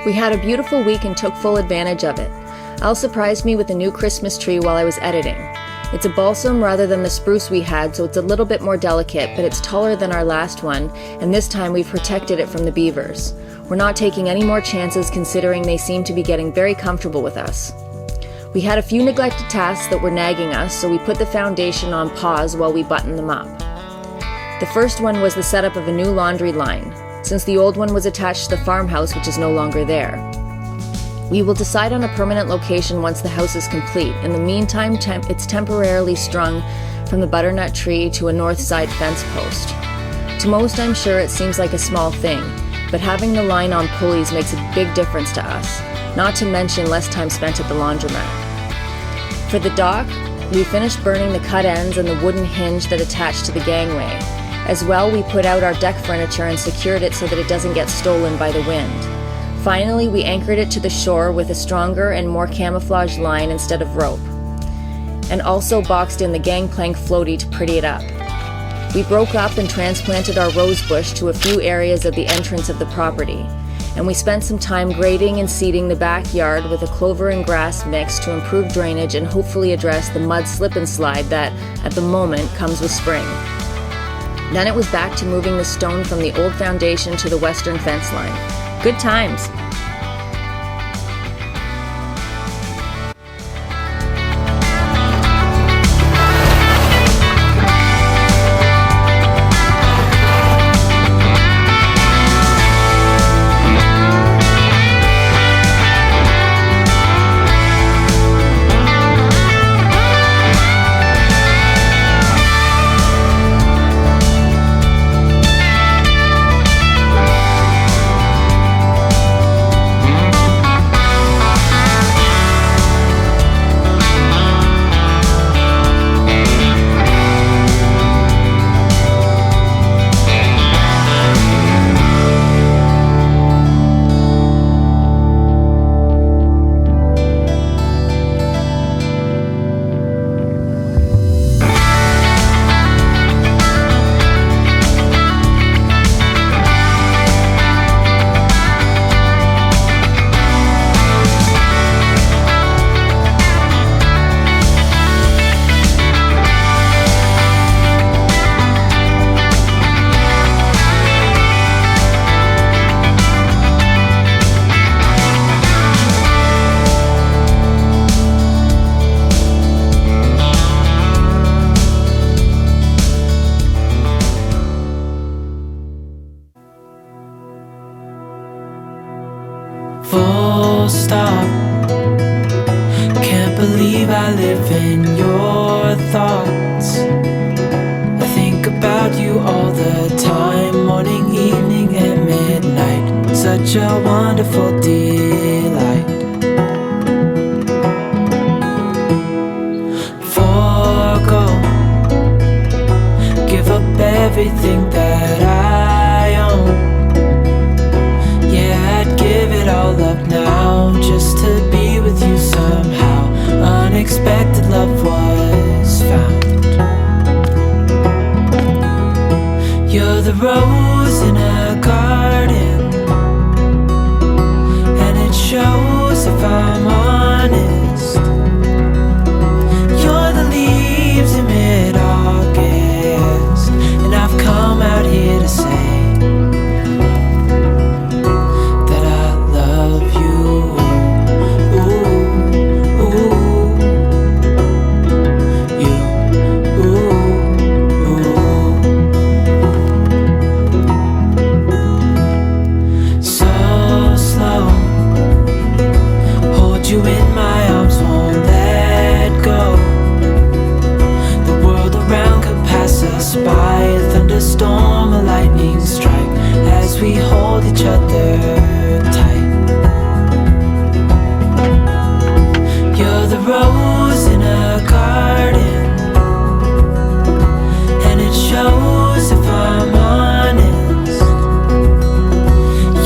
We had a beautiful week and took full advantage of it. Al surprised me with a new Christmas tree while I was editing. It's a balsam rather than the spruce we had, so it's a little bit more delicate, but it's taller than our last one, and this time we've protected it from the beavers. We're not taking any more chances considering they seem to be getting very comfortable with us. We had a few neglected tasks that were nagging us, so we put the foundation on pause while we buttoned them up. The first one was the setup of a new laundry line, since the old one was attached to the farmhouse, which is no longer there. We will decide on a permanent location once the house is complete. In the meantime, it's temporarily strung from the butternut tree to a north side fence post. To most, I'm sure it seems like a small thing, but having the line on pulleys makes a big difference to us, not to mention less time spent at the laundromat. For the dock, we finished burning the cut ends and the wooden hinge that attached to the gangway. As well, we put out our deck furniture and secured it so that it doesn't get stolen by the wind. Finally, we anchored it to the shore with a stronger and more camouflaged line instead of rope, and also boxed in the gangplank floaty to pretty it up. We broke up and transplanted our rose bush to a few areas of the entrance of the property, and we spent some time grading and seeding the backyard with a clover and grass mix to improve drainage and hopefully address the mud slip and slide that, at the moment, comes with spring. Then it was back to moving the stone from the old foundation to the western fence line. Good times! Full stop. Can't believe I live in your thoughts. I think about you all the time, morning, evening, and midnight. Such a wonderful delight. Forgo, give up everything that I own. Yeah, I'd give it all up now, just to be with you somehow. Unexpected love was found. You're the rose in a garden, and it shows if I'm honest. You're the leaves in mid-August, and I've come out here to say you in my arms, won't let go. The world around could pass us by, a thunderstorm, a lightning strike, as we hold each other tight. You're the rose in a garden, and it shows if I'm honest.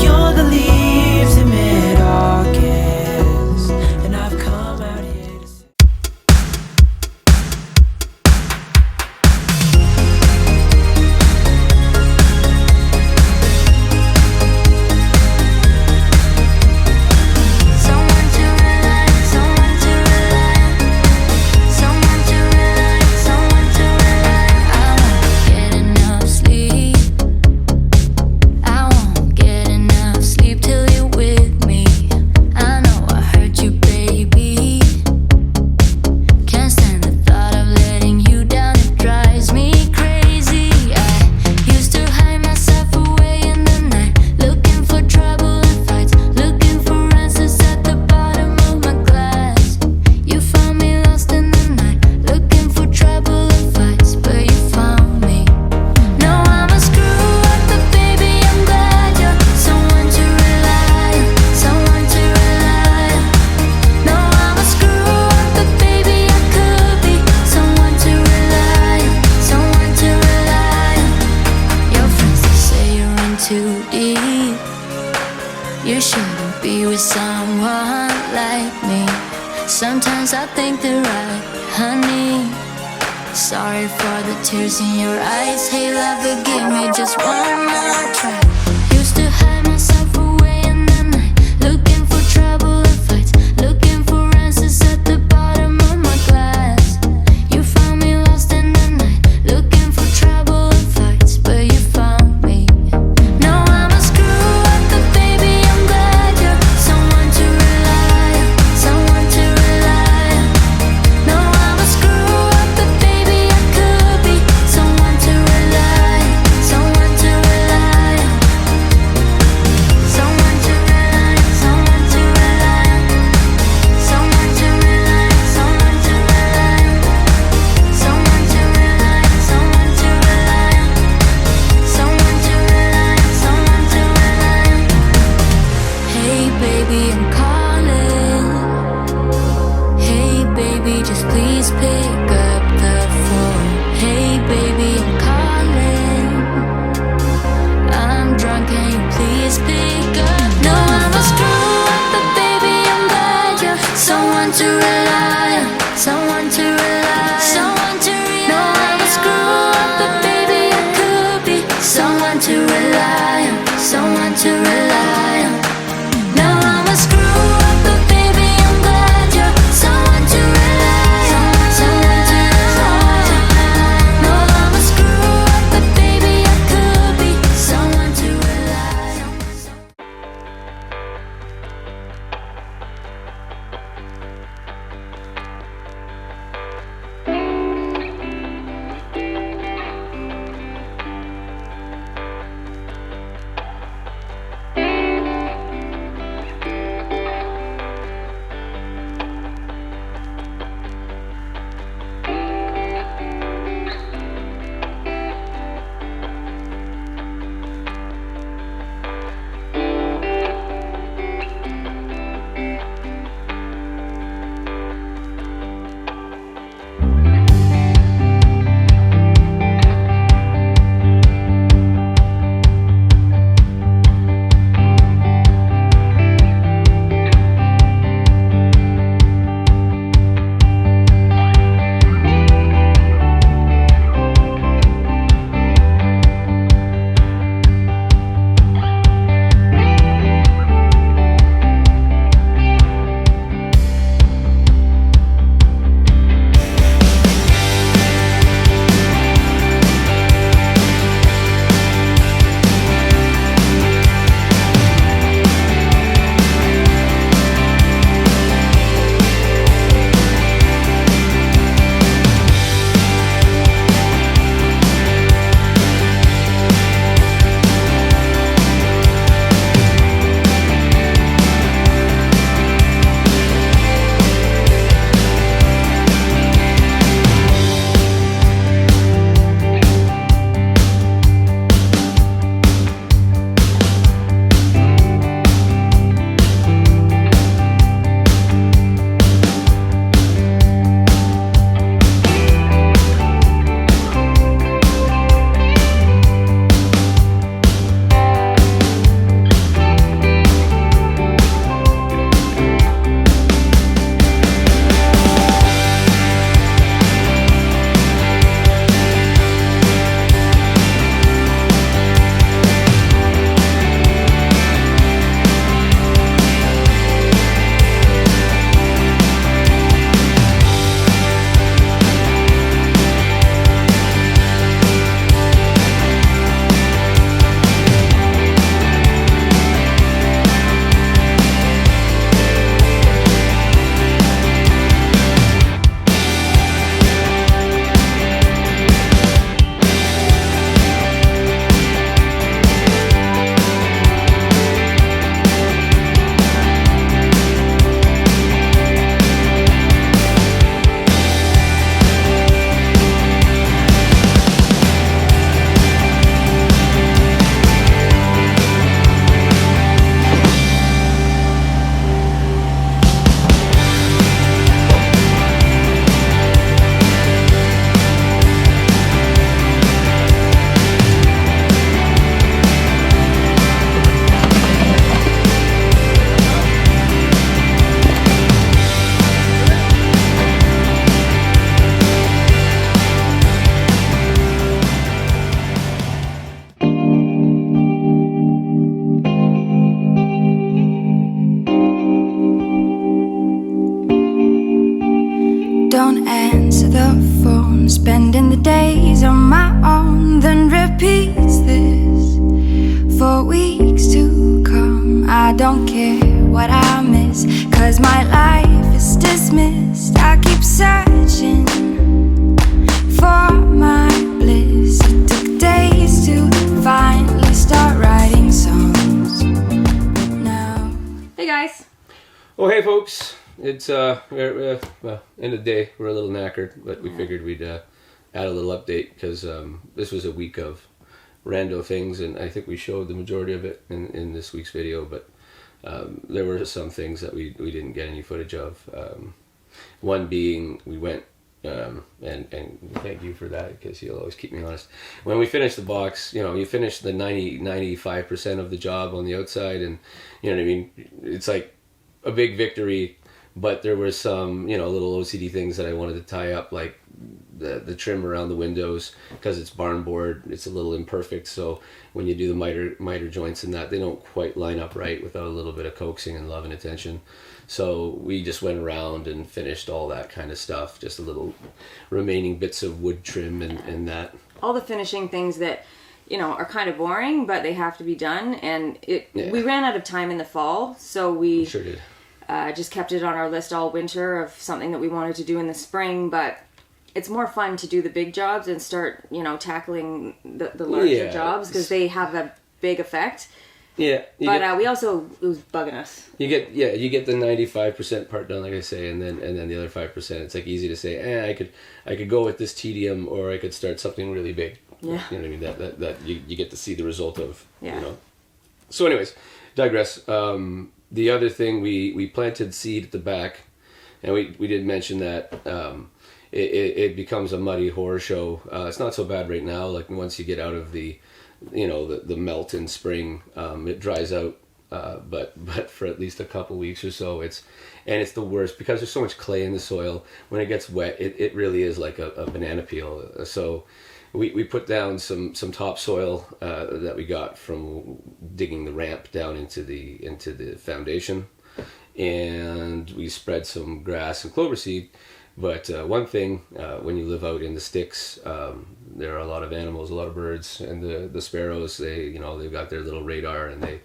You're the leaves in mid-August. too deep. You shouldn't be with someone like me. Sometimes I think they're right, honey. Sorry for the tears in your eyes. Hey lover, give me just one more try. Used to hide myself away in the night, looking for trouble and fights, looking for answers at the bottom of my glass. You found me lost in the night, looking for trouble and fights, but you found me. Now I'm a screw up, but baby I'm glad you're someone to rely on, someone to rely on. Now I'm a screw up, but baby I could be someone to rely on, someone to rely on, someone to rely on, someone to rely on, someone to rely on, someone to rely on, someone to rely on, someone to rely on, someone to rely on, someone to rely on. Hey baby, I'm calling. Hey baby, just please pick up the phone. Hey baby, I'm calling. I'm drunk, can you please pick up? No, I'm a screw up, but baby I'm glad you're someone to rely on, someone to rely on, someone to rely on. No, I'm a screw up, but baby I could be someone to rely on, someone to rely on. Now I'm a screw up, but baby I'm glad you're someone to rely on, someone to rely on. No, I'm a screw up, but baby I could be someone to rely on. don't care what I miss, 'cause my life is dismissed. I keep searching for my bliss. It took days to finally start writing songs, but now. Hey guys. Oh, hey folks. It's we're, well, end of the day. We're a little knackered, but we figured we'd add a little update because this was a week of rando things, and I think we showed the majority of it in this week's video, but there were some things that we didn't get any footage of. One being, we went, and thank you for that, because you'll always keep me honest. When we finished the box, you finish the 95% of the job on the outside, and you know what I mean? It's like a big victory, but there were some, little OCD things that I wanted to tie up, like the trim around the windows, because it's barn board, it's a little imperfect, so when you do the miter joints and that, they don't quite line up right without a little bit of coaxing and love and attention. So we just went around and finished all that kind of stuff, just a little remaining bits of wood trim and that. All the finishing things that, are kind of boring, but they have to be done, and we ran out of time in the fall, so we Sure did. Just kept it on our list all winter of something that we wanted to do in the spring, but it's more fun to do the big jobs and start, tackling the larger jobs, because they have a big effect. Yeah. But we also, it was bugging us. You get the 95% part done, like I say, and then the other 5%. It's like easy to say, I could go with this tedium, or I could start something really big. Yeah. You know what I mean? That you get to see the result of. Yeah. So, anyways, digress. The other thing, we planted seed at the back, and we did mention that it becomes a muddy horror show. It's not so bad right now. Like once you get out of the melt in spring, it dries out. But for at least a couple weeks or so, it's the worst because there's so much clay in the soil. When it gets wet, it really is like a banana peel. So we put down some topsoil that we got from digging the ramp down into the foundation, and we spread some grass and clover seed. But one thing, when you live out in the sticks, there are a lot of animals, a lot of birds, and the sparrows. They've got their little radar, and I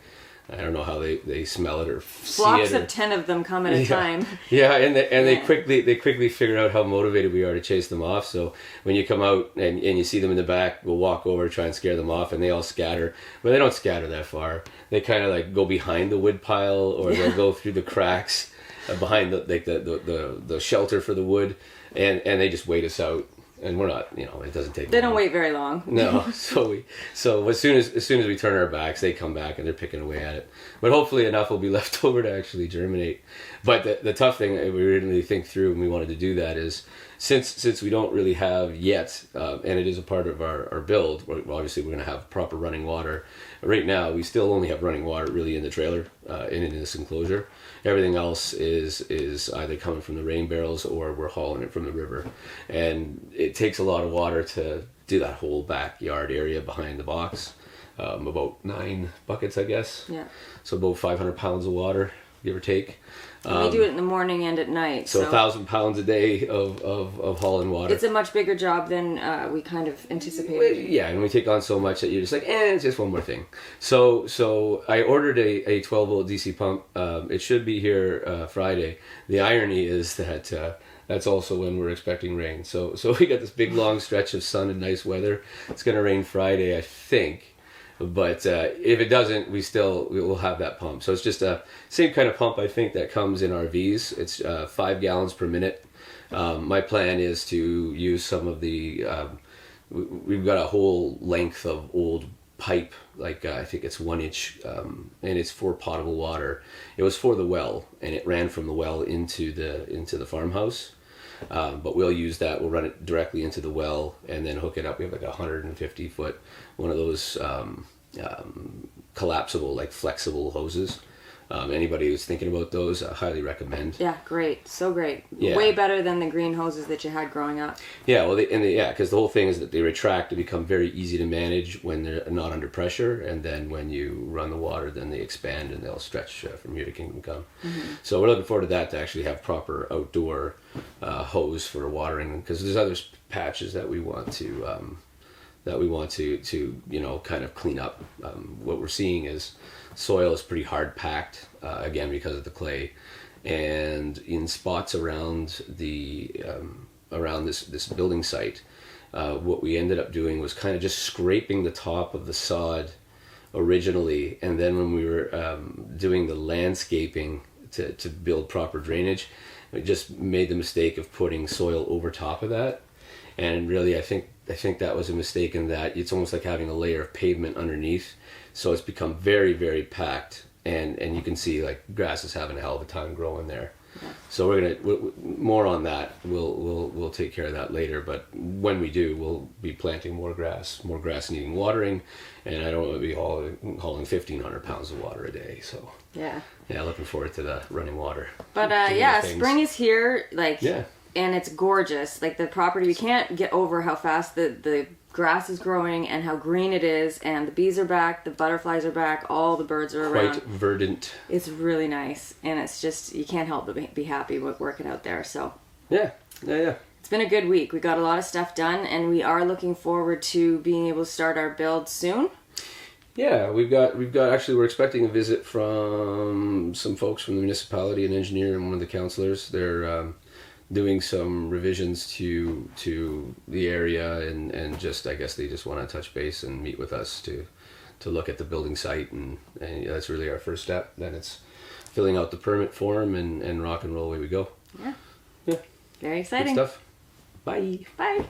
don't know how they smell it or see Flocks it. of 10 of them come at a time. Yeah, and they quickly figure out how motivated we are to chase them off. So when you come out and you see them in the back, we'll walk over, try and scare them off, and they all scatter. But they don't scatter that far. They kind of like go behind the wood pile, or they'll go through the cracks behind the shelter for the wood, and they just wait us out. And we're not, it doesn't take. They don't wait very long. No, so as soon as we turn our backs, they come back and they're picking away at it. But hopefully enough will be left over to actually germinate. But the tough thing we didn't really think through, and we wanted to do that, is since we don't really have yet, and it is a part of our build. Obviously, we're going to have proper running water. Right now, we still only have running water really in the trailer, in this enclosure. Everything else is either coming from the rain barrels or we're hauling it from the river. And it takes a lot of water to do that whole backyard area behind the box. About 9 buckets, I guess. Yeah. So about 500 pounds of water, give or take. We do it in the morning and at night. So 1,000 pounds a day of hauling water. It's a much bigger job than we kind of anticipated. Yeah, and we take on so much that you're just like, it's just one more thing. So I ordered a 12-volt DC pump. It should be here Friday. The irony is that that's also when we're expecting rain. So we got this big long stretch of sun and nice weather. It's going to rain Friday, I think. But if it doesn't, we will have that pump. So it's just a same kind of pump, I think, that comes in RVs. It's 5 gallons per minute. My plan is to use some of the. We've got a whole length of old pipe, like I think it's 1 inch, and it's for potable water. It was for the well, and it ran from the well into the farmhouse. But we'll use that. We'll run it directly into the well and then hook it up. We have like a 150-foot, one of those collapsible, like flexible hoses. Anybody who's thinking about those, I highly recommend. Yeah, great. So great. Yeah. Way better than the green hoses that you had growing up. Yeah, well, because the whole thing is that they retract to become very easy to manage when they're not under pressure, and then when you run the water, then they expand and they'll stretch from here to kingdom come. Mm-hmm. So we're looking forward to that, to actually have proper outdoor hose for watering, because there's other patches that we want to kind of clean up. What we're seeing is soil is pretty hard packed, again because of the clay, and in spots around the around this building site, what we ended up doing was kind of just scraping the top of the sod originally, and then when we were doing the landscaping to build proper drainage, we just made the mistake of putting soil over top of that. And really, I think that was a mistake in that it's almost like having a layer of pavement underneath. So it's become very, very packed, and you can see like grass is having a hell of a time growing there. Yeah. So we're more on that. We'll take care of that later. But when we do, we'll be planting more grass needing watering, and I don't want to be hauling 1,500 pounds of water a day. So yeah, looking forward to the running water. But spring is here. And it's gorgeous. Like the property, we can't get over how fast the grass is growing and how green it is. And the bees are back, the butterflies are back, all the birds are around. Quite verdant. It's really nice, and it's just, you can't help but be happy with working out there. So yeah. It's been a good week. We got a lot of stuff done, and we are looking forward to being able to start our build soon. Yeah, we've got actually, we're expecting a visit from some folks from the municipality, an engineer and one of the councillors. They're doing some revisions to the area, and just, I guess they just want to touch base and meet with us to look at the building site, and that's really our first step. Then it's filling out the permit form and rock and roll, away we go. Yeah. Very exciting. Good stuff. Bye. Bye.